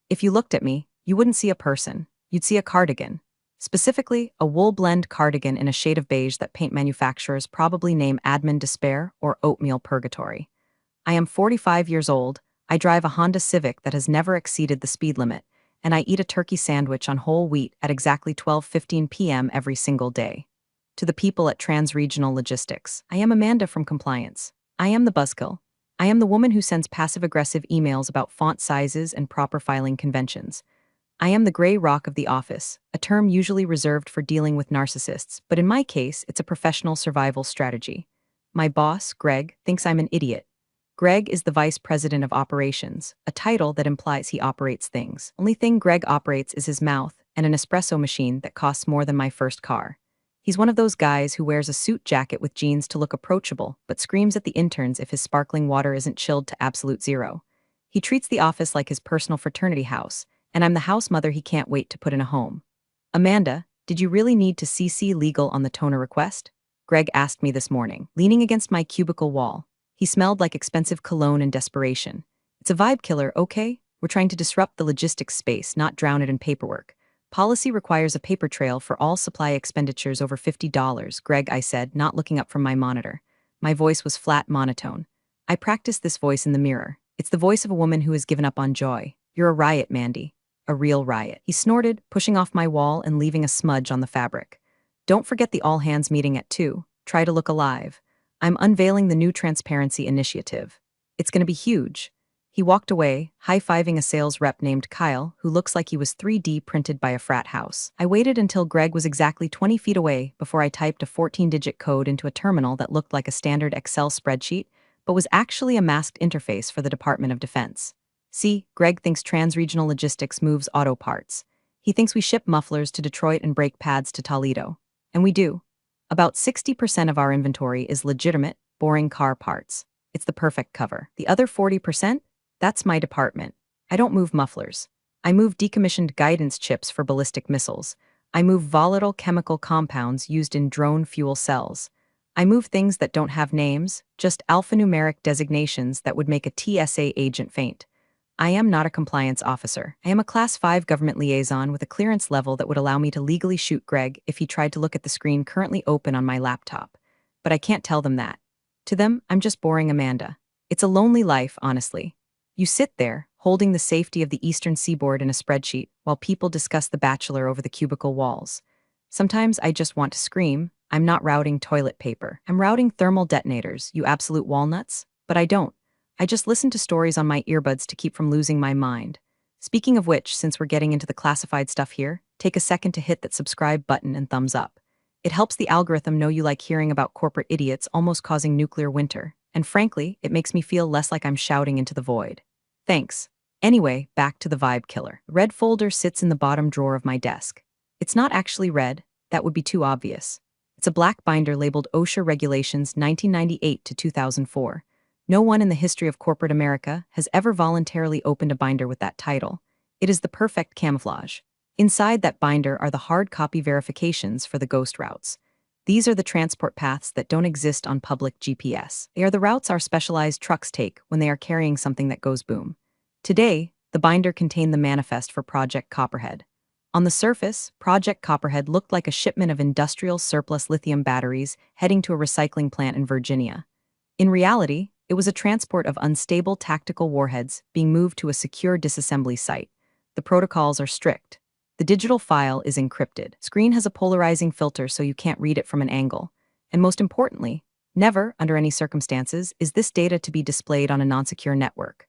If you looked at me, you wouldn't see a person. You'd see a cardigan. Specifically, a wool blend cardigan in a shade of beige that paint manufacturers probably name Admin Despair or Oatmeal Purgatory. I am 45 years old, I drive a Honda Civic that has never exceeded the speed limit, and I eat a turkey sandwich on whole wheat at exactly 12:15 p.m. every single day. To the people at Transregional Logistics, I am Amanda from Compliance. I am the buzzkill. I am the woman who sends passive-aggressive emails about font sizes and proper filing conventions. I am the gray rock of the office, a term usually reserved for dealing with narcissists, but in my case, it's a professional survival strategy. My boss, Greg, thinks I'm an idiot. Greg is the vice president of operations, a title that implies he operates things. Only thing Greg operates is his mouth and an espresso machine that costs more than my first car. He's one of those guys who wears a suit jacket with jeans to look approachable, but screams at the interns if his sparkling water isn't chilled to absolute zero. He treats the office like his personal fraternity house, and I'm the house mother he can't wait to put in a home. Amanda, did you really need to CC legal on the toner request? Greg asked me this morning, leaning against my cubicle wall. He smelled like expensive cologne and desperation. It's a vibe killer, okay? We're trying to disrupt the logistics space, not drown it in paperwork. Policy requires a paper trail for all supply expenditures over $50, Greg, I said, not looking up from my monitor. My voice was flat monotone. I practiced this voice in the mirror. It's the voice of a woman who has given up on joy. You're a riot, Mandy. A real riot. He snorted, pushing off my wall and leaving a smudge on the fabric. Don't forget the all-hands meeting at 2. Try to look alive. I'm unveiling the new transparency initiative. It's going to be huge. He walked away, high-fiving a sales rep named Kyle, who looks like he was 3D printed by a frat house. I waited until Greg was exactly 20 feet away before I typed a 14-digit code into a terminal that looked like a standard Excel spreadsheet, but was actually a masked interface for the Department of Defense. See, Greg thinks Transregional Logistics moves auto parts. He thinks we ship mufflers to Detroit and brake pads to Toledo. And we do. About 60% of our inventory is legitimate, boring car parts. It's the perfect cover. The other 40%? That's my department. I don't move mufflers. I move decommissioned guidance chips for ballistic missiles. I move volatile chemical compounds used in drone fuel cells. I move things that don't have names, just alphanumeric designations that would make a TSA agent faint. I am not a compliance officer. I am a Class 5 government liaison with a clearance level that would allow me to legally shoot Greg if he tried to look at the screen currently open on my laptop. But I can't tell them that. To them, I'm just boring Amanda. It's a lonely life, honestly. You sit there, holding the safety of the eastern seaboard in a spreadsheet, while people discuss The Bachelor over the cubicle walls. Sometimes I just want to scream, I'm not routing toilet paper. I'm routing thermal detonators, you absolute walnuts. But I don't. I just listen to stories on my earbuds to keep from losing my mind. Speaking of which, since we're getting into the classified stuff here, take a second to hit that subscribe button and thumbs up. It helps the algorithm know you like hearing about corporate idiots almost causing nuclear winter. And frankly, it makes me feel less like I'm shouting into the void. Thanks. Anyway, back to the vibe killer. The red folder sits in the bottom drawer of my desk. It's not actually red, that would be too obvious. It's a black binder labeled OSHA Regulations 1998 to 2004. No one in the history of corporate America has ever voluntarily opened a binder with that title. It is the perfect camouflage. Inside that binder are the hard copy verifications for the ghost routes. These are the transport paths that don't exist on public GPS. They are the routes our specialized trucks take when they are carrying something that goes boom. Today, the binder contained the manifest for Project Copperhead. On the surface, Project Copperhead looked like a shipment of industrial surplus lithium batteries heading to a recycling plant in Virginia. In reality, it was a transport of unstable tactical warheads being moved to a secure disassembly site. The protocols are strict. The digital file is encrypted. Screen has a polarizing filter so you can't read it from an angle. And most importantly, never, under any circumstances, is this data to be displayed on a non-secure network.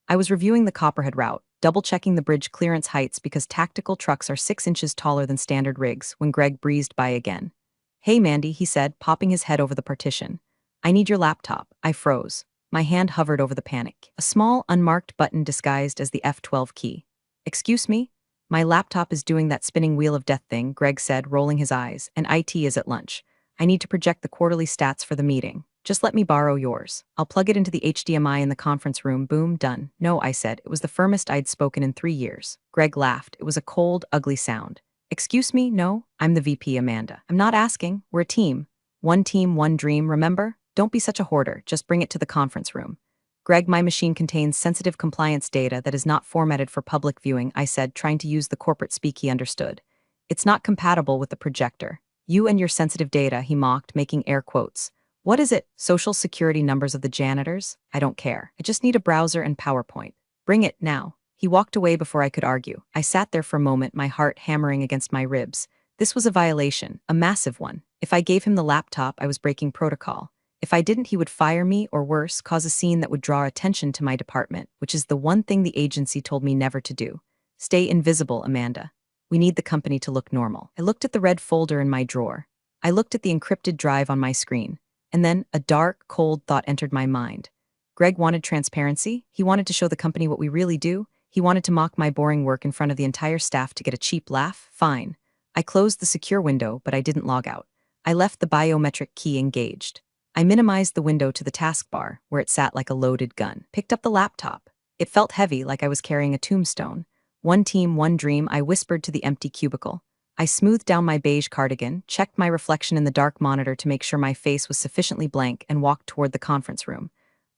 I was reviewing the Copperhead route, double-checking the bridge clearance heights because tactical trucks are 6 inches taller than standard rigs when Greg breezed by again. Hey Mandy, he said, popping his head over the partition. I need your laptop. I froze. My hand hovered over the panic. A small, unmarked button disguised as the F12 key. Excuse me? My laptop is doing that spinning wheel of death thing, Greg said, rolling his eyes, and IT is at lunch. I need to project the quarterly stats for the meeting. Just let me borrow yours. I'll plug it into the HDMI in the conference room. Boom, done. No, I said. It was the firmest I'd spoken in 3 years. Greg laughed. It was a cold, ugly sound. Excuse me? No, I'm the VP, Amanda. I'm not asking. We're a team. One team, one dream, remember? Don't be such a hoarder. Just bring it to the conference room. Greg, my machine contains sensitive compliance data that is not formatted for public viewing, I said, trying to use the corporate speak he understood. It's not compatible with the projector. You and your sensitive data, he mocked, making air quotes. What is it? Social security numbers of the janitors? I don't care. I just need a browser and PowerPoint. Bring it now. He walked away before I could argue. I sat there for a moment, my heart hammering against my ribs. This was a violation, a massive one. If I gave him the laptop, I was breaking protocol. If I didn't, he would fire me, or worse, cause a scene that would draw attention to my department, which is the one thing the agency told me never to do. Stay invisible, Amanda. We need the company to look normal. I looked at the red folder in my drawer. I looked at the encrypted drive on my screen. And then a dark, cold thought entered my mind. Greg wanted transparency. He wanted to show the company what we really do. He wanted to mock my boring work in front of the entire staff to get a cheap laugh. Fine. I closed the secure window, but I didn't log out. I left the biometric key engaged. I minimized the window to the taskbar, where it sat like a loaded gun. Picked up the laptop. It felt heavy, like I was carrying a tombstone. One team, one dream, I whispered to the empty cubicle. I smoothed down my beige cardigan, checked my reflection in the dark monitor to make sure my face was sufficiently blank, and walked toward the conference room.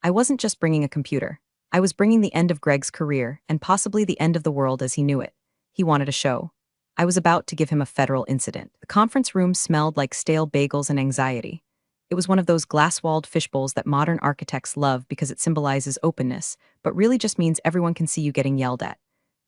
I wasn't just bringing a computer. I was bringing the end of Greg's career, and possibly the end of the world as he knew it. He wanted a show. I was about to give him a federal incident. The conference room smelled like stale bagels and anxiety. It was one of those glass-walled fishbowls that modern architects love because it symbolizes openness, but really just means everyone can see you getting yelled at.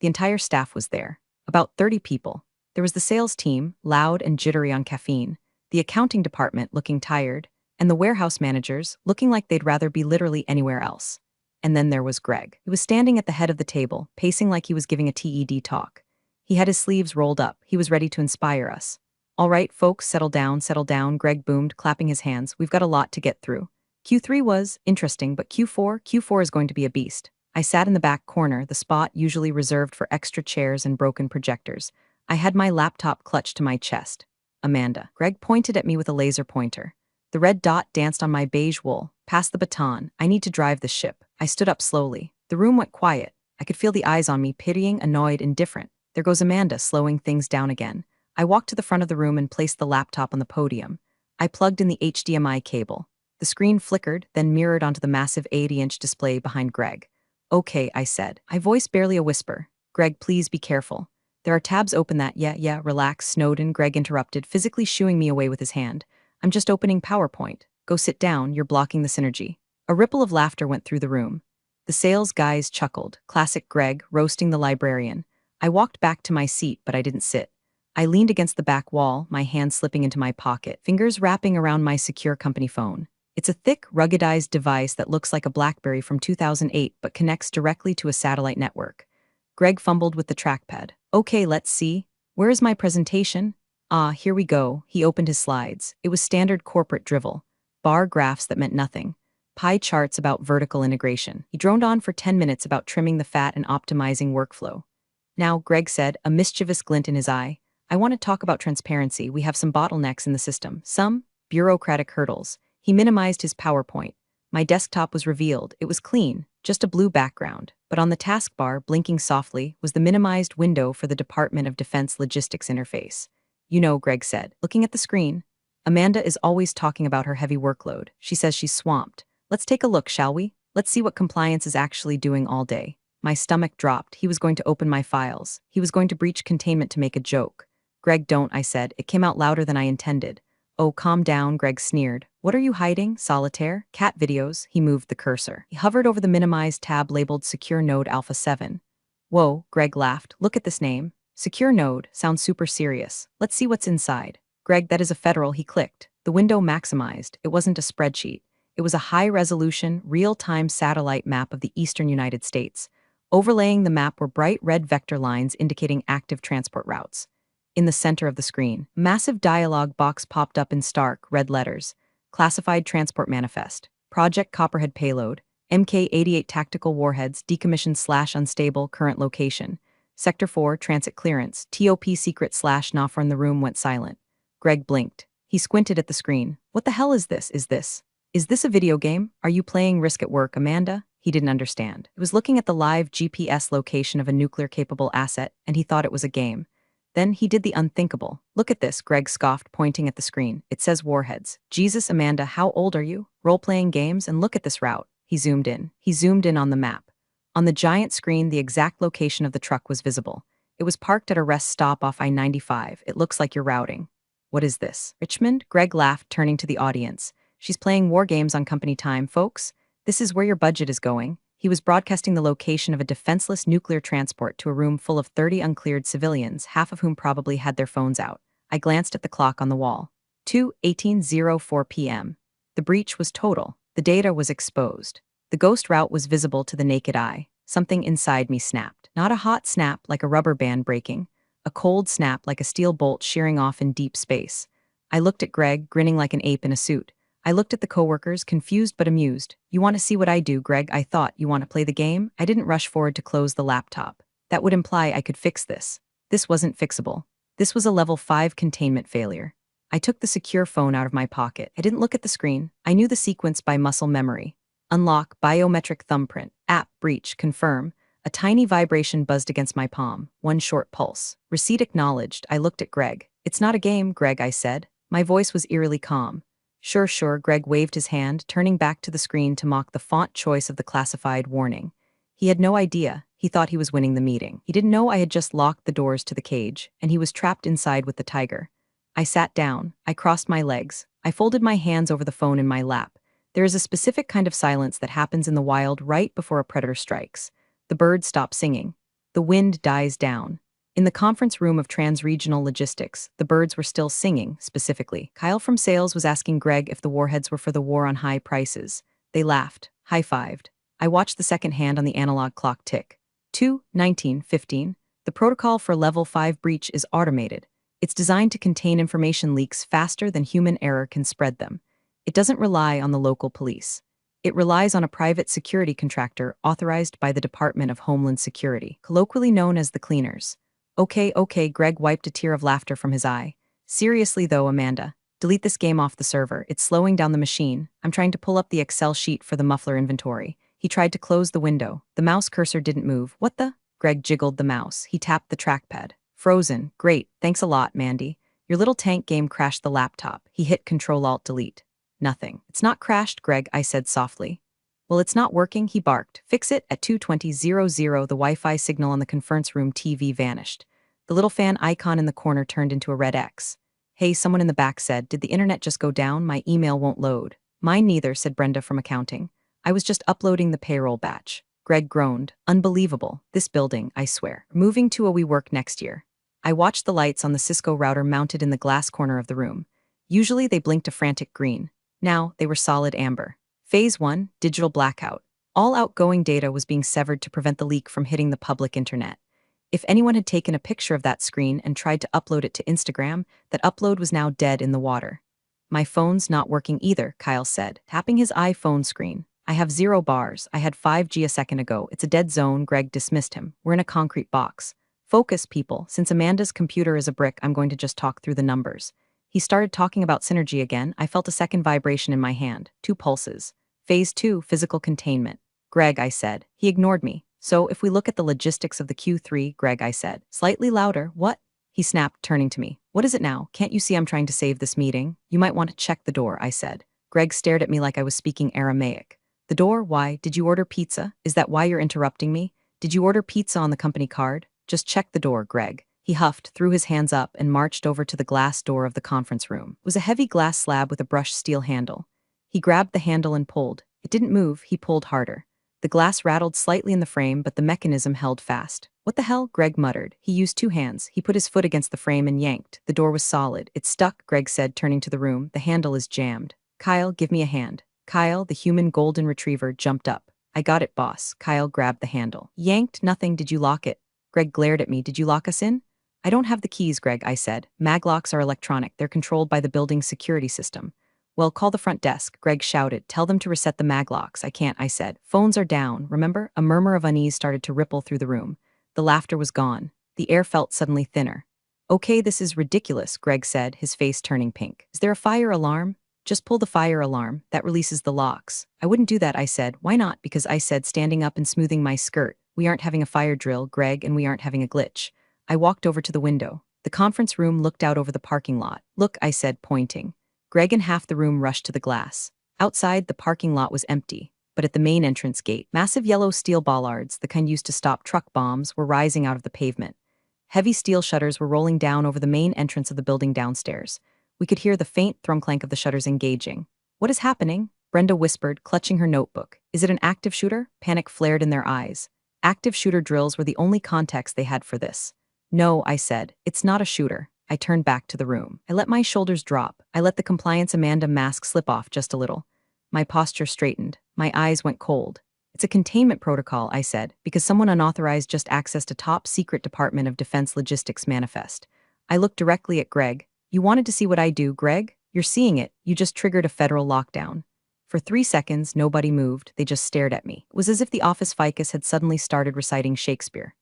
The entire staff was there. About 30 people. There was the sales team, loud and jittery on caffeine, the accounting department looking tired, and the warehouse managers looking like they'd rather be literally anywhere else. And then there was Greg. He was standing at the head of the table, pacing like he was giving a TED talk. He had his sleeves rolled up. He was ready to inspire us. All right, folks, settle down, Greg boomed, clapping his hands. We've got a lot to get through. Q3 was interesting, but Q4 is going to be a beast. I sat in the back corner, the spot usually reserved for extra chairs and broken projectors. I had my laptop clutched to my chest. Amanda. Greg pointed at me with a laser pointer. The red dot danced on my beige wool. Pass the baton. I need to drive the ship. I stood up slowly. The room went quiet. I could feel the eyes on me, pitying, annoyed, indifferent. There goes Amanda, slowing things down again. I walked to the front of the room and placed the laptop on the podium. I plugged in the HDMI cable. The screen flickered, then mirrored onto the massive 80-inch display behind Greg. Okay, I said. I voiced barely a whisper. Greg, please be careful. There are tabs open that, yeah, relax, Snowden, Greg interrupted, physically shooing me away with his hand. I'm just opening PowerPoint. Go sit down, you're blocking the synergy. A ripple of laughter went through the room. The sales guys chuckled. Classic Greg, roasting the librarian. I walked back to my seat, but I didn't sit. I leaned against the back wall, my hand slipping into my pocket, fingers wrapping around my secure company phone. It's a thick, ruggedized device that looks like a BlackBerry from 2008 but connects directly to a satellite network. Greg fumbled with the trackpad. Okay, let's see. Where is my presentation? Ah, here we go. He opened his slides. It was standard corporate drivel. Bar graphs that meant nothing. Pie charts about vertical integration. He droned on for 10 minutes about trimming the fat and optimizing workflow. Now, Greg said, a mischievous glint in his eye, I want to talk about transparency. We have some bottlenecks in the system, some bureaucratic hurdles. He minimized his PowerPoint. My desktop was revealed. It was clean, just a blue background. But on the taskbar, blinking softly, was the minimized window for the Department of Defense Logistics interface. You know, Greg said, looking at the screen. Amanda is always talking about her heavy workload. She says she's swamped. Let's take a look, shall we? Let's see what compliance is actually doing all day. My stomach dropped. He was going to open my files. He was going to breach containment to make a joke. Greg, don't, I said. It came out louder than I intended. Oh, calm down, Greg sneered. What are you hiding? Solitaire? Cat videos? He moved the cursor. He hovered over the minimized tab labeled Secure Node Alpha 7. Whoa, Greg laughed. Look at this name. Secure Node sounds super serious. Let's see what's inside. Greg, that is a federal, he clicked. The window maximized. It wasn't a spreadsheet. It was a high-resolution, real-time satellite map of the eastern United States. Overlaying the map were bright red vector lines indicating active transport routes. In the center of the screen, a massive dialog box popped up in stark, red letters. Classified Transport Manifest. Project Copperhead Payload. Mk-88 Tactical Warheads decommissioned/unstable current location. Sector 4 Transit Clearance. TOP Secret /NAFR in the room went silent. Greg blinked. He squinted at the screen. What the hell is this? Is this a video game? Are you playing Risk at Work, Amanda? He didn't understand. He was looking at the live GPS location of a nuclear-capable asset, and he thought it was a game. Then he did the unthinkable. Look at this, Greg scoffed, pointing at the screen. It says warheads. Jesus, Amanda, how old are you? Role-playing games, and look at this route. He zoomed in. He zoomed in on the map. On the giant screen, the exact location of the truck was visible. It was parked at a rest stop off I-95. It looks like you're routing. What is this? Richmond? Greg laughed, turning to the audience. She's playing war games on company time, folks. This is where your budget is going. He was broadcasting the location of a defenseless nuclear transport to a room full of 30 uncleared civilians, half of whom probably had their phones out. I glanced at the clock on the wall. 2:18:04 p.m. The breach was total. The data was exposed. The ghost route was visible to the naked eye. Something inside me snapped. Not a hot snap like a rubber band breaking. A cold snap like a steel bolt shearing off in deep space. I looked at Greg, grinning like an ape in a suit. I looked at the coworkers, confused but amused. You want to see what I do, Greg? I thought. You want to play the game? I didn't rush forward to close the laptop. That would imply I could fix this. This wasn't fixable. This was a level 5 containment failure. I took the secure phone out of my pocket. I didn't look at the screen. I knew the sequence by muscle memory. Unlock, biometric thumbprint, app, breach, confirm. A tiny vibration buzzed against my palm. One short pulse. Receipt acknowledged. I looked at Greg. It's not a game, Greg, I said. My voice was eerily calm. Sure, Greg waved his hand, turning back to the screen to mock the font choice of the classified warning. He had no idea. He thought he was winning the meeting. He didn't know I had just locked the doors to the cage, and he was trapped inside with the tiger. I sat down. I crossed my legs. I folded my hands over the phone in my lap. There is a specific kind of silence that happens in the wild right before a predator strikes. The birds stop singing. The wind dies down. In the conference room of Transregional Logistics, the birds were still singing, specifically. Kyle from sales was asking Greg if the warheads were for the war on high prices. They laughed, high-fived. I watched the second hand on the analog clock tick. 2:19:15. The protocol for level 5 breach is automated. It's designed to contain information leaks faster than human error can spread them. It doesn't rely on the local police. It relies on a private security contractor authorized by the Department of Homeland Security, colloquially known as the Cleaners. Okay, Greg wiped a tear of laughter from his eye. Seriously though, Amanda, delete this game off the server. It's slowing down the machine. I'm trying to pull up the Excel sheet for the muffler inventory. He tried to close the window. The mouse cursor didn't move. What the? Greg jiggled the mouse. He tapped the trackpad. Frozen. Great. Thanks a lot, Mandy. Your little tank game crashed the laptop. He hit Control-Alt-Delete. Nothing. It's not crashed, Greg, I said softly. Well, it's not working, he barked. Fix it. At 2:20:00, the Wi-Fi signal on the conference room TV vanished. The little fan icon in the corner turned into a red X. Hey, someone in the back said, did the internet just go down? My email won't load. Mine neither, said Brenda from accounting. I was just uploading the payroll batch. Greg groaned. Unbelievable. This building, I swear. Moving to a WeWork next year. I watched the lights on the Cisco router mounted in the glass corner of the room. Usually they blinked a frantic green. Now they were solid amber. Phase 1, digital blackout. All outgoing data was being severed to prevent the leak from hitting the public internet. If anyone had taken a picture of that screen and tried to upload it to Instagram, that upload was now dead in the water. My phone's not working either, Kyle said, tapping his iPhone screen. I have 0 bars. I had 5G a second ago. It's a dead zone, Greg dismissed him. We're in a concrete box. Focus, people. Since Amanda's computer is a brick, I'm going to just talk through the numbers. He started talking about synergy again. I felt a second vibration in my hand. 2 pulses. Phase 2, physical containment. Greg, I said. He ignored me. So if we look at the logistics of the Q3, Greg, I said. Slightly louder. What? He snapped, turning to me. What is it now? Can't you see I'm trying to save this meeting? You might want to check the door, I said. Greg stared at me like I was speaking Aramaic. The door? Why? Did you order pizza? Is that why you're interrupting me? Did you order pizza on the company card? Just check the door, Greg. He huffed, threw his hands up, and marched over to the glass door of the conference room. It was a heavy glass slab with a brushed steel handle. He grabbed the handle and pulled. It didn't move, he pulled harder. The glass rattled slightly in the frame, but the mechanism held fast. What the hell? Greg muttered. He used 2 hands. He put his foot against the frame and yanked. The door was solid. It's stuck, Greg said, turning to the room. The handle is jammed. Kyle, give me a hand. Kyle, the human golden retriever, jumped up. I got it, boss. Kyle grabbed the handle. Yanked? Nothing. Did you lock it? Greg glared at me. Did you lock us in? I don't have the keys, Greg, I said. Maglocks are electronic. They're controlled by the building's security system. Well, call the front desk, Greg shouted. Tell them to reset the maglocks. I can't, I said. Phones are down, remember? A murmur of unease started to ripple through the room. The laughter was gone. The air felt suddenly thinner. Okay, this is ridiculous, Greg said, his face turning pink. Is there a fire alarm? Just pull the fire alarm. That releases the locks. I wouldn't do that, I said. Why not? Because I said, standing up and smoothing my skirt. We aren't having a fire drill, Greg, and we aren't having a glitch. I walked over to the window. The conference room looked out over the parking lot. Look, I said, pointing. Greg and half the room rushed to the glass. Outside, the parking lot was empty. but at the main entrance gate. Massive yellow steel bollards, the kind used to stop truck bombs, were rising out of the pavement. Heavy steel shutters were rolling down over the main entrance of the building downstairs. We could hear the faint thrum-clank of the shutters engaging. "What is happening?" Brenda whispered, clutching her notebook. "Is it an active shooter?" Panic flared in their eyes. Active shooter drills were the only context they had for this. "No," I said, "it's not a shooter." I turned back to the room. I let my shoulders drop. I let the compliance Amanda mask slip off just a little. My posture straightened. My eyes went cold. "It's a containment protocol," I said, "because someone unauthorized just accessed a top-secret Department of Defense logistics manifest." I looked directly at Greg. "You wanted to see what I do, Greg? You're seeing it. You just triggered a federal lockdown." For 3 seconds, nobody moved. They just stared at me. It was as if the office ficus had suddenly started reciting Shakespeare.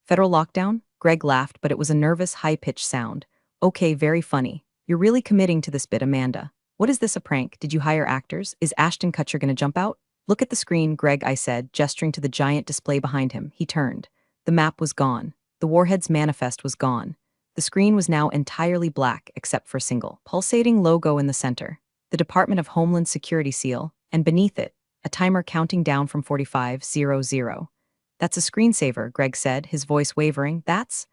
"Federal lockdown?" Greg laughed, but it was a nervous, high-pitched sound. "Okay, very funny. You're really committing to this bit, Amanda. What is this, a prank? Did you hire actors? Is Ashton Kutcher gonna jump out?" "Look at the screen, Greg," I said, gesturing to the giant display behind him. He turned. The map was gone. The Warhead's manifest was gone. The screen was now entirely black, except for a single, pulsating logo in the center. The Department of Homeland Security seal, and beneath it, a timer counting down from 4500. "That's a screensaver," Greg said, his voice wavering. That's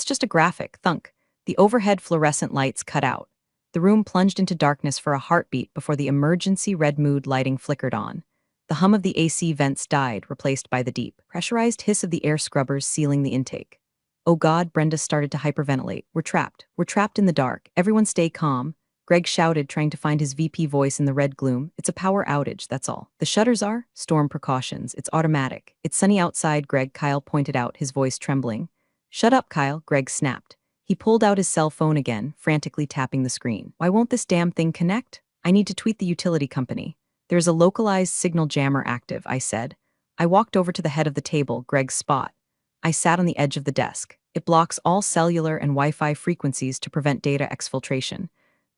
just a graphic." Thunk. The overhead fluorescent lights cut out. The room plunged into darkness for a heartbeat before the emergency red mood lighting flickered on. The hum of the AC vents died, replaced by the deep, pressurized hiss of the air scrubbers sealing the intake. "Oh God," Brenda started to hyperventilate. We're trapped. We're trapped in the dark. Everyone stay calm." Greg shouted, trying to find his VP voice in the red gloom. "It's a power outage, that's all. The shutters are storm precautions. It's automatic. It's sunny outside," Kyle pointed out, his voice trembling. "Shut up, Kyle," Greg snapped. He pulled out his cell phone again, frantically tapping the screen. "Why won't this damn thing connect? I need to tweet the utility company." "There's a localized signal jammer active," I said. I walked over to the head of the table, Greg's spot. I sat on the edge of the desk. "It blocks all cellular and Wi-Fi frequencies to prevent data exfiltration.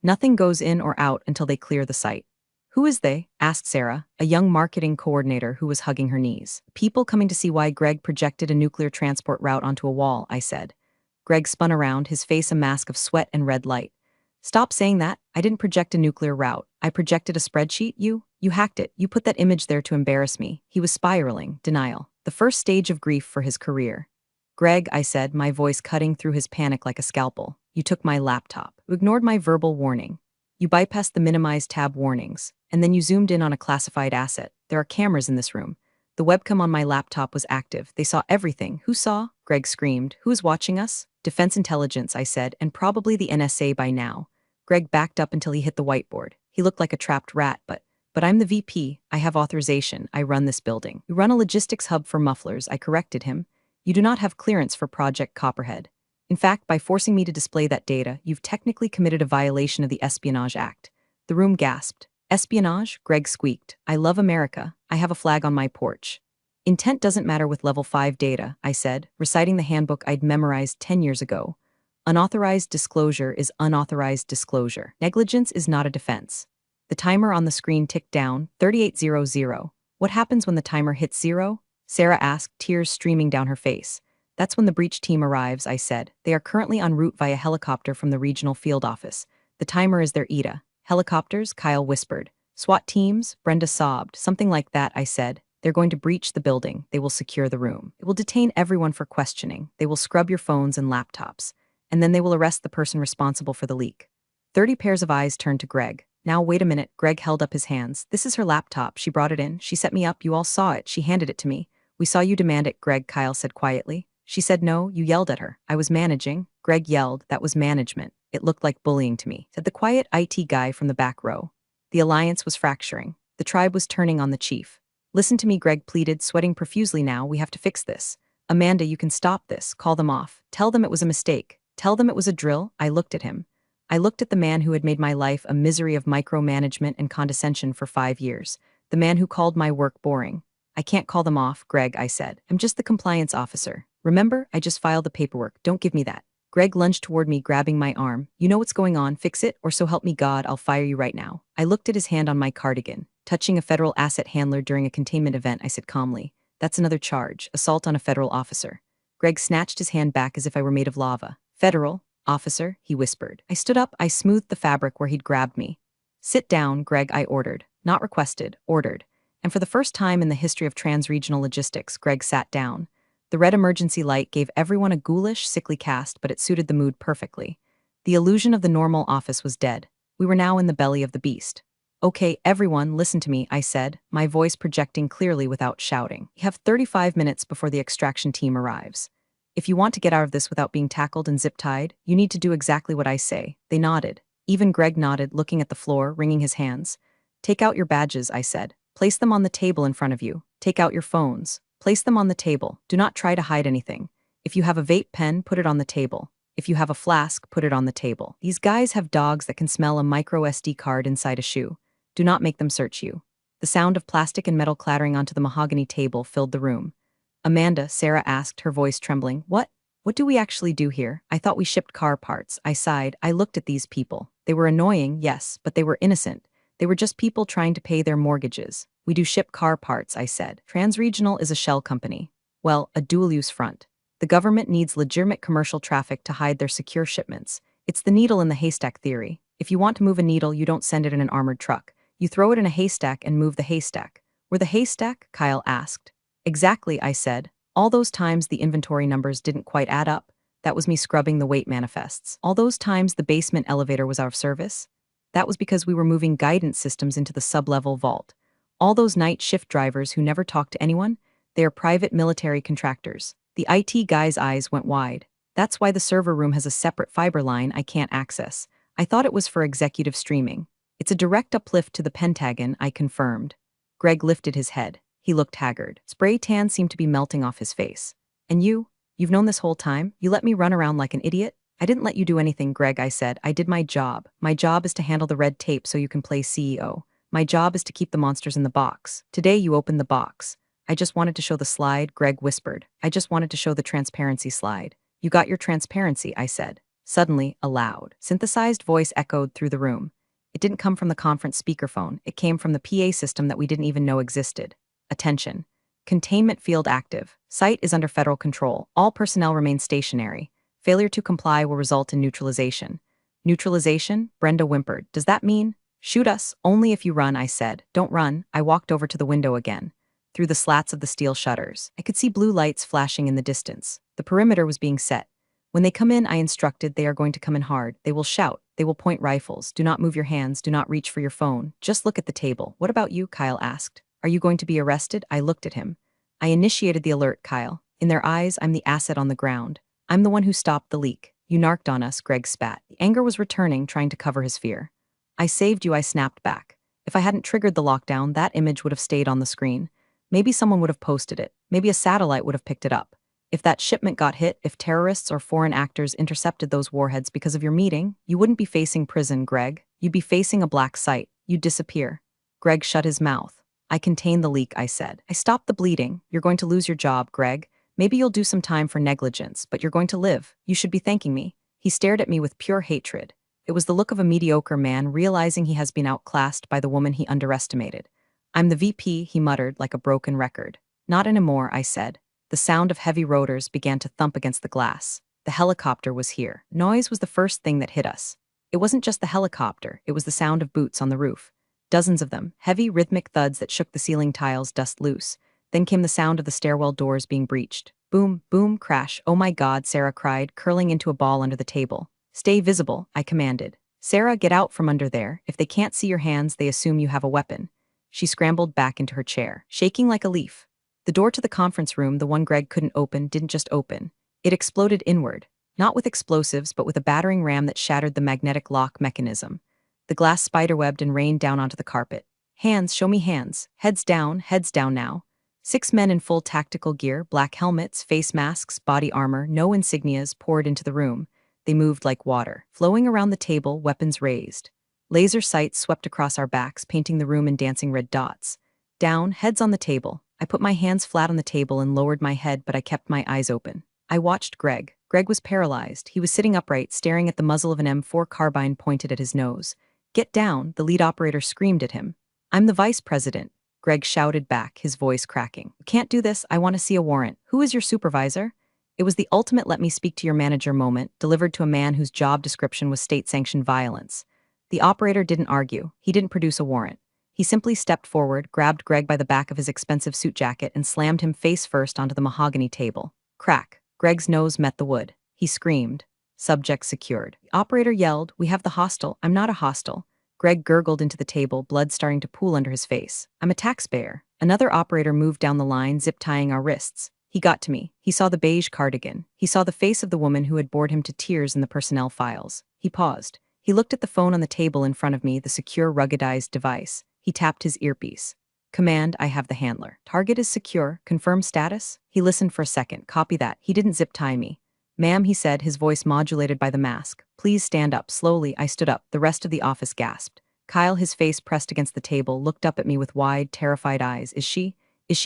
Nothing goes in or out until they clear the site." "Who is they?" asked Sarah, a young marketing coordinator who was hugging her knees. "People coming to see why Greg projected a nuclear transport route onto a wall," I said. Greg spun around, his face a mask of sweat and red light. "Stop saying that. I didn't project a nuclear route. I projected a spreadsheet. You hacked it. You put that image there to embarrass me." He was spiraling, denial. The first stage of grief for his career. "Greg," I said, my voice cutting through his panic like a scalpel. "You took my laptop. You ignored my verbal warning. You bypassed the minimize tab warnings. And then you zoomed in on a classified asset. There are cameras in this room. The webcam on my laptop was active. They saw everything." "Who saw?" Greg screamed. "Who's watching us?" "Defense intelligence," I said, "and probably the NSA by now." Greg backed up until he hit the whiteboard. He looked like a trapped rat, but I'm the VP. I have authorization. I run this building. "You run a logistics hub for mufflers," I corrected him. "You do not have clearance for Project Copperhead. In fact, by forcing me to display that data, you've technically committed a violation of the Espionage Act." The room gasped. "Espionage?" Greg squeaked. "I love America. I have a flag on my porch." "Intent doesn't matter with level 5 data," I said, reciting the handbook I'd memorized 10 years ago. "Unauthorized disclosure is unauthorized disclosure. Negligence is not a defense." The timer on the screen ticked down, 3800. "What happens when the timer hits 0? Sarah asked, tears streaming down her face. "That's when the breach team arrives," I said. "They are currently en route via helicopter from the regional field office. The timer is their ETA." "Helicopters?" Kyle whispered. "SWAT teams?" Brenda sobbed. "Something like that," I said. "They're going to breach the building. They will secure the room. It will detain everyone for questioning. They will scrub your phones and laptops. And then they will arrest the person responsible for the leak." 30 pairs of eyes turned to Greg. "Now wait a minute." Greg held up his hands. "This is her laptop. She brought it in. She set me up. You all saw it. She handed it to me." "We saw you demand it," Kyle said quietly. "She said no. You yelled at her." "I was managing." Greg yelled. "That was management. It looked like bullying to me," said the quiet IT guy from the back row. The alliance was fracturing. The tribe was turning on the chief. "Listen to me," Greg pleaded, sweating profusely now. "We have to fix this. Amanda, you can stop this. Call them off. Tell them it was a mistake. Tell them it was a drill." I looked at him. I looked at the man who had made my life a misery of micromanagement and condescension for 5 years. The man who called my work boring. "I can't call them off, Greg," I said. "I'm just the compliance officer. Remember, I just filed the paperwork. Don't give me that." Greg lunged toward me, grabbing my arm. "You know what's going on. Fix it, or so help me God, I'll fire you right now." I looked at his hand on my cardigan. Touching a federal asset handler during a containment event, I said calmly, "That's another charge, assault on a federal officer." Greg snatched his hand back as if I were made of lava. "Federal officer," he whispered. I stood up, I smoothed the fabric where he'd grabbed me. "Sit down, Greg," I ordered. Not requested, ordered. And for the first time in the history of trans-regional logistics, Greg sat down. The red emergency light gave everyone a ghoulish, sickly cast, but it suited the mood perfectly. The illusion of the normal office was dead. We were now in the belly of the beast. Okay, everyone, listen to me, I said, my voice projecting clearly without shouting. You have 35 minutes before the extraction team arrives. If you want to get out of this without being tackled and zip-tied, you need to do exactly what I say. They nodded. Even Greg nodded, looking at the floor, wringing his hands. Take out your badges, I said. Place them on the table in front of you. Take out your phones. Place them on the table. Do not try to hide anything. If you have a vape pen, put it on the table. If you have a flask, put it on the table. These guys have dogs that can smell a micro SD card inside a shoe. Do not make them search you. The sound of plastic and metal clattering onto the mahogany table filled the room. Amanda, Sarah asked, her voice trembling. What do we actually do here? I thought we shipped car parts. I sighed. I looked at these people. They were annoying, yes, but they were innocent. They were just people trying to pay their mortgages. We do ship car parts, I said. Transregional is a shell company. Well, a dual-use front. The government needs legitimate commercial traffic to hide their secure shipments. It's the needle in the haystack theory. If you want to move a needle, you don't send it in an armored truck. You throw it in a haystack and move the haystack. We're the haystack? Kyle asked. Exactly, I said. All those times the inventory numbers didn't quite add up. That was me scrubbing the weight manifests. All those times the basement elevator was out of service. That was because we were moving guidance systems into the sub-level vault. All those night shift drivers who never talk to anyone, they are private military contractors. The IT guy's eyes went wide. That's why the server room has a separate fiber line I can't access. I thought it was for executive streaming. It's a direct uplift to the Pentagon, I confirmed. Greg lifted his head. He looked haggard. Spray tan seemed to be melting off his face. And you've known this whole time? You let me run around like an idiot? I didn't let you do anything, Greg, I said. I did my job. My job is to handle the red tape so you can play CEO. My job is to keep the monsters in the box. Today you opened the box. I just wanted to show the slide, Greg whispered. I just wanted to show the transparency slide. You got your transparency, I said. Suddenly, a loud, synthesized voice echoed through the room. It didn't come from the conference speakerphone. It came from the PA system that we didn't even know existed. Attention. Containment field active. Site is under federal control. All personnel remain stationary. Failure to comply will result in neutralization. Neutralization? Brenda whimpered. Does that mean? Shoot us, only if you run, I said. Don't run. I walked over to the window again. Through the slats of the steel shutters, I could see blue lights flashing in the distance. The perimeter was being set. When they come in, I instructed, they are going to come in hard. They will shout. They will point rifles. Do not move your hands. Do not reach for your phone. Just look at the table. What about you? Kyle asked. Are you going to be arrested? I looked at him. I initiated the alert, Kyle. In their eyes, I'm the asset on the ground. I'm the one who stopped the leak. You narked on us, Greg spat. The anger was returning, trying to cover his fear. I saved you, I snapped back. If I hadn't triggered the lockdown, that image would have stayed on the screen. Maybe someone would have posted it. Maybe a satellite would have picked it up. If that shipment got hit, if terrorists or foreign actors intercepted those warheads because of your meeting, you wouldn't be facing prison, Greg. You'd be facing a black site. You'd disappear. Greg shut his mouth. I contained the leak, I said. I stopped the bleeding. You're going to lose your job, Greg. Maybe you'll do some time for negligence, but you're going to live. You should be thanking me. He stared at me with pure hatred. It was the look of a mediocre man realizing he has been outclassed by the woman he underestimated. I'm the VP, he muttered like a broken record. Not anymore, I said. The sound of heavy rotors began to thump against the glass. The helicopter was here. Noise was the first thing that hit us. It wasn't just the helicopter, it was the sound of boots on the roof. Dozens of them, heavy rhythmic thuds that shook the ceiling tiles dust loose. Then came the sound of the stairwell doors being breached. Boom, boom, crash. Oh my God, Sarah cried, curling into a ball under the table. Stay visible, I commanded. Sarah, get out from under there. If they can't see your hands, they assume you have a weapon. She scrambled back into her chair, shaking like a leaf. The door to the conference room, the one Greg couldn't open, didn't just open. It exploded inward, not with explosives, but with a battering ram that shattered the magnetic lock mechanism. The glass spiderwebbed and rained down onto the carpet. Hands, show me hands. Heads down now. 6 men in full tactical gear, black helmets, face masks, body armor, no insignias, poured into the room. They moved like water, flowing around the table, weapons raised. Laser sights swept across our backs, painting the room in dancing red dots. Down, heads on the table. I put my hands flat on the table and lowered my head, but I kept my eyes open. I watched Greg. Greg was paralyzed. He was sitting upright, staring at the muzzle of an M4 carbine pointed at his nose. Get down, the lead operator screamed at him. I'm the vice president, Greg shouted back, his voice cracking. You can't do this, I want to see a warrant. Who is your supervisor? It was the ultimate let me speak to your manager moment, delivered to a man whose job description was state-sanctioned violence. The operator didn't argue. He didn't produce a warrant. He simply stepped forward, grabbed Greg by the back of his expensive suit jacket, and slammed him face first onto the mahogany table. Crack. Greg's nose met the wood. He screamed. Subject secured. The operator yelled, "We have the hostile. I'm not a hostile." Greg gurgled into the table, blood starting to pool under his face. "I'm a taxpayer." Another operator moved down the line, zip-tying our wrists. He got to me. He saw the beige cardigan. He saw the face of the woman who had bored him to tears in the personnel files. He paused. He looked at the phone on the table in front of me, the secure, ruggedized device. He tapped his earpiece. "Command, I have the handler. Target is secure. Confirm status?" He listened for a second. "Copy that." He didn't zip-tie me. "Ma'am," he said, his voice modulated by the mask. "Please stand up." Slowly, I stood up. The rest of the office gasped. Kyle, his face pressed against the table, looked up at me with wide, terrified eyes. Is she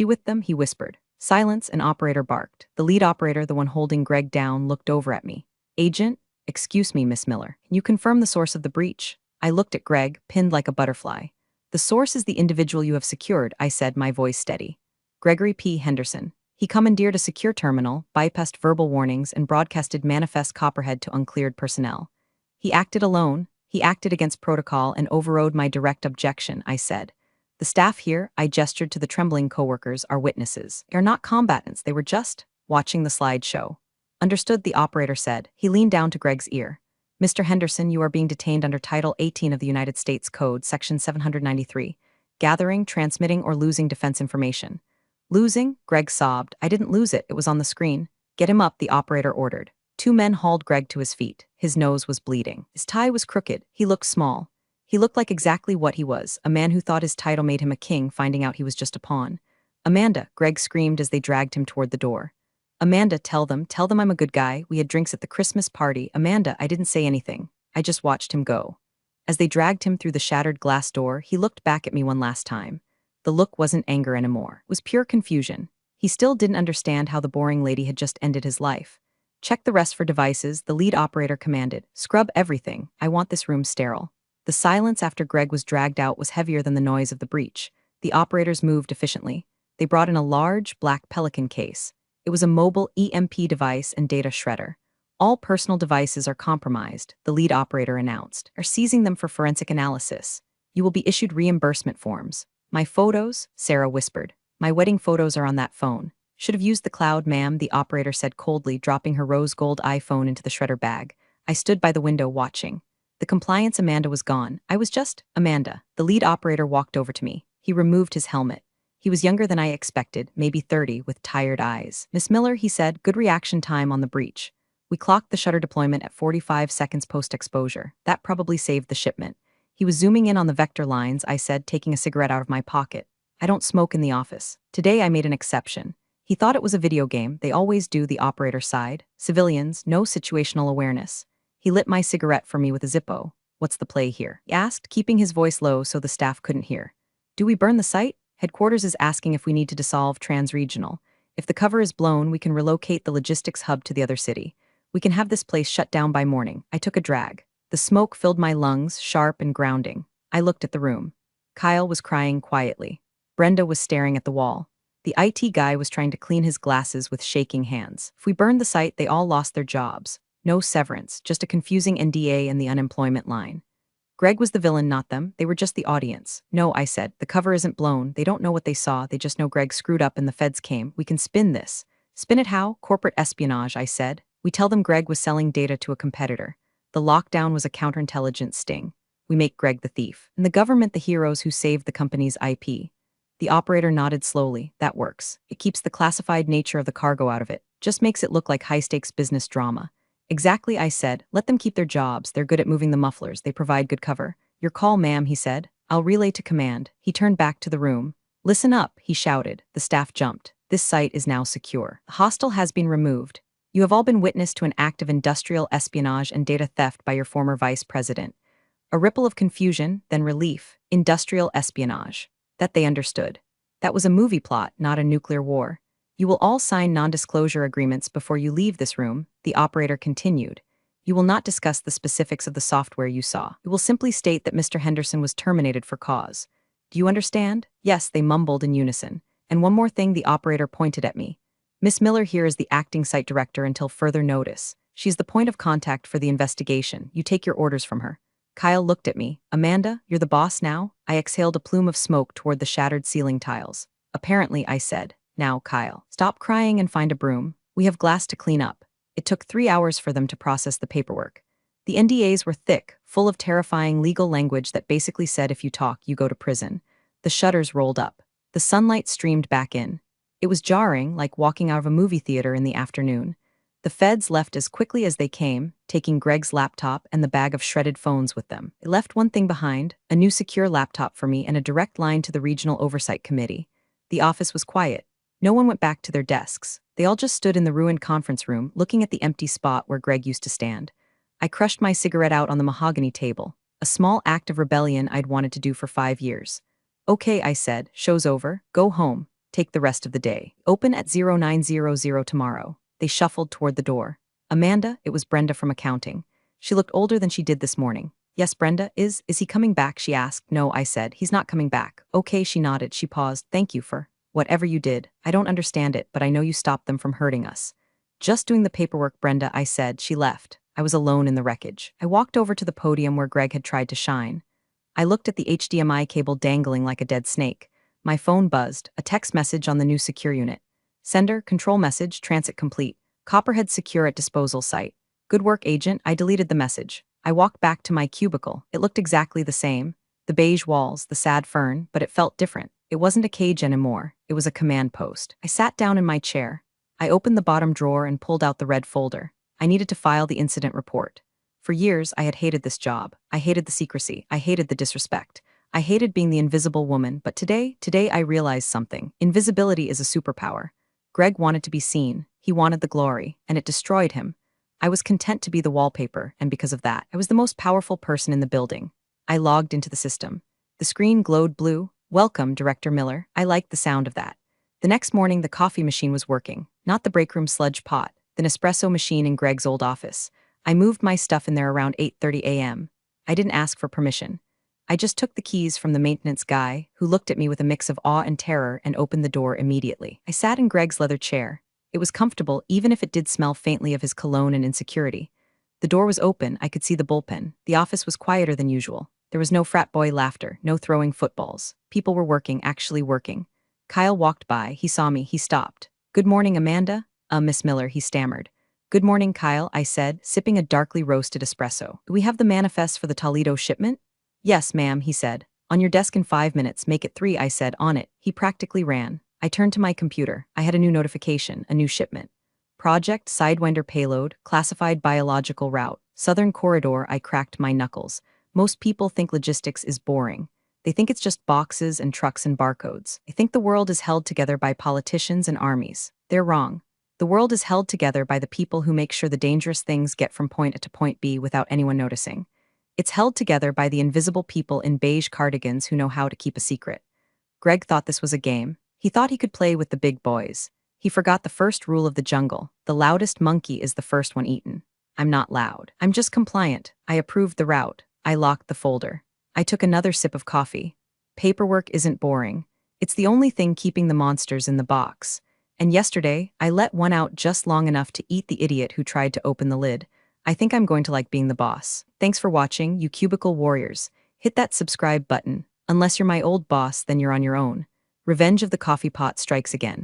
with them?" he whispered. Silence, an operator barked. The lead operator, the one holding Greg down, looked over at me. "Agent?" "Excuse me, Miss Miller. Can you confirm the source of the breach?" I looked at Greg, pinned like a butterfly. "The source is the individual you have secured," I said, my voice steady. "Gregory P. Henderson. He commandeered a secure terminal, bypassed verbal warnings, and broadcasted manifest Copperhead to uncleared personnel. He acted alone. He acted against protocol and overrode my direct objection," I said. "The staff here," I gestured to the trembling coworkers, "are witnesses. They are not combatants. They were just watching the slideshow." "Understood," the operator said. He leaned down to Greg's ear. "Mr. Henderson, you are being detained under Title 18 of the United States Code, Section 793. Gathering, transmitting, or losing defense information." "Losing?" Greg sobbed. "I didn't lose it. It was on the screen." "Get him up," the operator ordered. Two men hauled Greg to his feet. His nose was bleeding. His tie was crooked. He looked small. He looked like exactly what he was, a man who thought his title made him a king, finding out he was just a pawn. "Amanda," Greg screamed as they dragged him toward the door. "Amanda, tell them I'm a good guy. We had drinks at the Christmas party." "Amanda, I didn't say anything. I just watched him go." As they dragged him through the shattered glass door, he looked back at me one last time. The look wasn't anger anymore. It was pure confusion. He still didn't understand how the boring lady had just ended his life. "Check the rest for devices," the lead operator commanded. "Scrub everything. I want this room sterile." The silence after Greg was dragged out was heavier than the noise of the breach. The operators moved efficiently. They brought in a large, black Pelican case. It was a mobile EMP device and data shredder. "All personal devices are compromised," the lead operator announced, "are seizing them for forensic analysis. You will be issued reimbursement forms." "My photos?" Sarah whispered. "My wedding photos are on that phone." "Should have used the cloud, ma'am," the operator said coldly, dropping her rose gold iPhone into the shredder bag. I stood by the window watching. The compliance Amanda was gone. I was just Amanda. The lead operator walked over to me. He removed his helmet. He was younger than I expected, maybe 30, with tired eyes. "Miss Miller," he said, "good reaction time on the breach. We clocked the shutter deployment at 45 seconds post-exposure. That probably saved the shipment." He was zooming in on the vector lines, I said, taking a cigarette out of my pocket. "I don't smoke in the office. Today I made an exception." He thought it was a video game. They always do, the operator sighed. "Civilians, no situational awareness." He lit my cigarette for me with a Zippo. "What's the play here?" he asked, keeping his voice low so the staff couldn't hear. "Do we burn the site? Headquarters is asking if we need to dissolve Transregional. If the cover is blown, we can relocate the logistics hub to the other city. We can have this place shut down by morning." I took a drag. The smoke filled my lungs, sharp and grounding. I looked at the room. Kyle was crying quietly. Brenda was staring at the wall. The IT guy was trying to clean his glasses with shaking hands. If we burned the site, they all lost their jobs. No severance, just a confusing NDA and the unemployment line. Greg was the villain, not them. They were just the audience. "No," I said. "The cover isn't blown. They don't know what they saw. They just know Greg screwed up and the feds came. We can spin this." "Spin it how?" "Corporate espionage," I said. "We tell them Greg was selling data to a competitor. The lockdown was a counterintelligence sting. We make Greg the thief, and the government the heroes who saved the company's IP." The operator nodded slowly. "That works. It keeps the classified nature of the cargo out of it. Just makes it look like high-stakes business drama." "Exactly," I said. "Let them keep their jobs. They're good at moving the mufflers. They provide good cover." "Your call, ma'am," he said. "I'll relay to command." He turned back to the room. "Listen up," he shouted. The staff jumped. "This site is now secure. The hostile has been removed. You have all been witness to an act of industrial espionage and data theft by your former vice president." A ripple of confusion, then relief. Industrial espionage. That they understood. That was a movie plot, not a nuclear war. "You will all sign non-disclosure agreements before you leave this room," the operator continued. "You will not discuss the specifics of the software you saw. You will simply state that Mr. Henderson was terminated for cause. Do you understand?" "Yes," they mumbled in unison. "And one more thing," the operator pointed at me. "Miss Miller here is the acting site director until further notice. She's the point of contact for the investigation. You take your orders from her." Kyle looked at me. Amanda, you're the boss now? I exhaled a plume of smoke toward the shattered ceiling tiles. Apparently, I said. Now, Kyle, stop crying and find a broom. We have glass to clean up. It took 3 hours for them to process the paperwork. The NDAs were thick, full of terrifying legal language that basically said if you talk, you go to prison. The shutters rolled up. The sunlight streamed back in. It was jarring, like walking out of a movie theater in the afternoon. The feds left as quickly as they came, taking Greg's laptop and the bag of shredded phones with them. They left one thing behind, a new secure laptop for me and a direct line to the Regional Oversight Committee. The office was quiet. No one went back to their desks. They all just stood in the ruined conference room, looking at the empty spot where Greg used to stand. I crushed my cigarette out on the mahogany table, a small act of rebellion I'd wanted to do for 5 years. Okay, I said, show's over, go home, take the rest of the day. Open at 0900 tomorrow. They shuffled toward the door. Amanda, it was Brenda from accounting. She looked older than she did this morning. Yes, Brenda, is he coming back? She asked. No, I said, he's not coming back. Okay, she nodded. She paused. Thank you for whatever you did. I don't understand it, but I know you stopped them from hurting us. Just doing the paperwork, Brenda, I said. She left. I was alone in the wreckage. I walked over to the podium where Greg had tried to shine. I looked at the HDMI cable dangling like a dead snake. My phone buzzed, a text message on the new secure unit. Sender, control message, transit complete. Copperhead secure at disposal site. Good work, agent. I deleted the message. I walked back to my cubicle. It looked exactly the same. The beige walls, the sad fern, but it felt different. It wasn't a cage anymore. It was a command post. I sat down in my chair. I opened the bottom drawer and pulled out the red folder. I needed to file the incident report. For years, I had hated this job. I hated the secrecy. I hated the disrespect. I hated being the invisible woman, but today I realized something. Invisibility is a superpower. Greg wanted to be seen. He wanted the glory, and it destroyed him. I was content to be the wallpaper, and because of that, I was the most powerful person in the building. I logged into the system. The screen glowed blue. Welcome, Director Miller. I liked the sound of that. The next morning, the coffee machine was working, not the break room sludge pot, the Nespresso machine in Greg's old office. I moved my stuff in there around 8:30 a.m. I didn't ask for permission. I just took the keys from the maintenance guy, who looked at me with a mix of awe and terror, and opened the door immediately. I sat in Greg's leather chair. It was comfortable, even if it did smell faintly of his cologne and insecurity. The door was open. I could see the bullpen. The office was quieter than usual. There was no frat boy laughter, no throwing footballs. People were working, actually working. Kyle walked by. He saw me. He stopped. Good morning, Amanda? Miss Miller, he stammered. Good morning, Kyle, I said, sipping a darkly roasted espresso. Do we have the manifest for the Toledo shipment? Yes, ma'am, he said. On your desk in 5 minutes, make it 3, I said, on it. He practically ran. I turned to my computer. I had a new notification, a new shipment. Project Sidewinder payload, classified biological route, Southern Corridor. I cracked my knuckles. Most people think logistics is boring. They think it's just boxes and trucks and barcodes. They think the world is held together by politicians and armies. They're wrong. The world is held together by the people who make sure the dangerous things get from point A to point B without anyone noticing. It's held together by the invisible people in beige cardigans who know how to keep a secret. Greg thought this was a game. He thought he could play with the big boys. He forgot the first rule of the jungle. The loudest monkey is the first one eaten. I'm not loud. I'm just compliant. I approved the route. I locked the folder. I took another sip of coffee. Paperwork isn't boring. It's the only thing keeping the monsters in the box. And yesterday, I let one out just long enough to eat the idiot who tried to open the lid. I think I'm going to like being the boss. Thanks for watching, you cubicle warriors. Hit that subscribe button. Unless you're my old boss, then you're on your own. Revenge of the coffee pot strikes again.